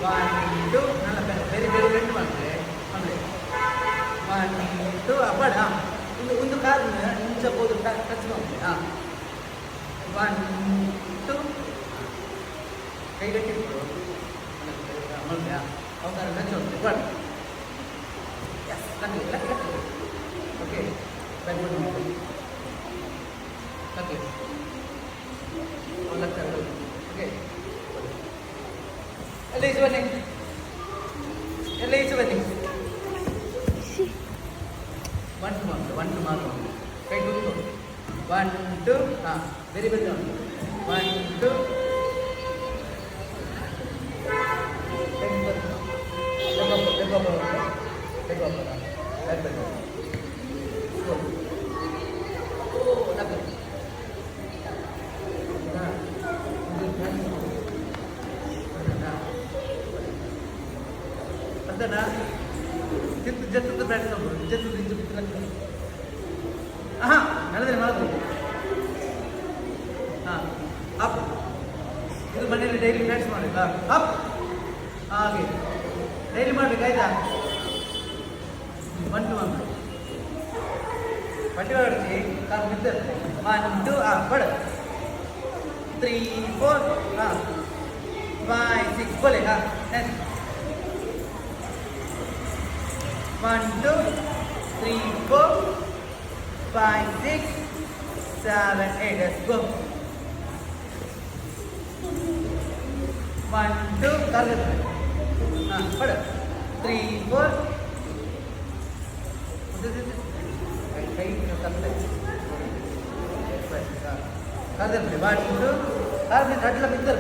1 2 நல்ல very very ரெண்டு வாங்க ಅಂದ್ರೆ 1 2 ಅಪ್ಪಡ ಒಂದು ಕಾರಣ ಇಂಚ ಬೋದು ಟಚ್ ಮಾಡಿ 1 2 ಕೈ ಗಟ್ಟಿಟ್ಟು ಅಮ್ಮಲ್ಯ ಅವತಾರ ಟಚ್ ಮಾಡಿ 1 ಯಸ್ ಕಂಡಿಲ್ಲ ಓಕೆ ಬ್ಯಾಕ್ ಮಾಡಿ ಓಕೆ ಓಕೆ ಎಲ್ಲ ಈಚೆ ಬನ್ನಿ ಎಲ್ಲ ಈಚೆ ಬನ್ನಿ 1 2 ಮಾತ್ರ ಕೈ ಕೂತು 1 2 ವೆರಿ ವೆರಿ 1 2 ಜತ್ತು ಬ್ಯಾಟ್ ಜತ್ತು ನಡೆದ್ರೆ ಮಾಡ್ಬೋದು ಅಪ್ ಇದು ಮನೆಯಲ್ಲಿ ಡೈಲಿ ಪ್ರಾಕ್ಟೀಸ್ ಮಾಡಿ ಅಪ್ ಹಾಗೆ ಡೈಲಿ ಮಾಡ್ಬೇಕು ಆಯ್ತಾ 1 2 1 ಪಟ್ಟಿ ಹೊರಡಿಸಿ ಕಾಲು ಬಿದ್ದರೆ 1 2 ಬಡ 3 4 5 6 ಬೋಲೆ next 1 2 3 4 5 6 7 8 let's go 1 2 target pad 3 4 kai target target 1 2 target adla idhar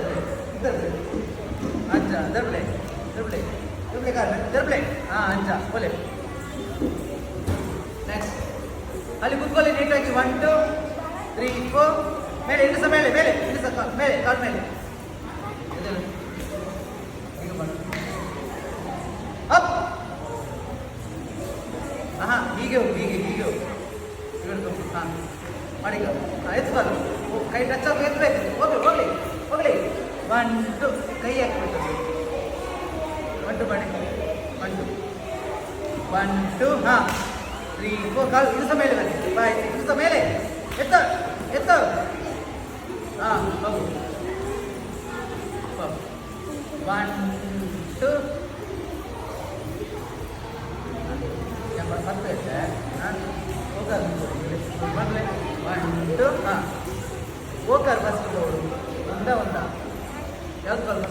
अच्छा दरबले दरबले दरबले कर दरबले अच्छा बोले नेक्स्ट ಅಲ್ಲಿ ಕೂತ್ಕೊಳ್ಳಿ ನೀಟಾಗಿ 1 2 3 4 ಮೇಲೆ ಇಳಿಸ ಮೇಲೆ ಮೇಲೆ ಇಳಿಸ ಮೇಲೆ ಕಾಲ್ ಮೇಲೆ ಈಗ ಬನ್ನಿ ಅಪ್ ಹೀಗೆ ಹೋಗಿ ಹೀಗೆ ಹೋಗಿ ಮಾಡಿ ಎತ್ಬಾರ್ದು ಕೈ ಟಚ್ ಆಗಿ ಎತ್ತಬೇಕು ಹೋಗ್ಲಿ 1 2 ಕೈ ಹಾಕ್ಬೇಕು 1 2 ಮಾಡಿ 1 2 3 4 ಕಾಲು ಇಳಿಸ ಮೇಲೆ ಬನ್ನಿ 5 ಇಳಿಸ ಮೇಲೆ ಎತ್ತ ಹೋಗು 1 2 ಬರ್ತಾ ಹೋಗಲ್ಲ ಬಂದರೆ 1 2 ಹೋಗಾರ ಬಸ್ ಒಂದ ಯಾವ್ದು ಕಾಲ್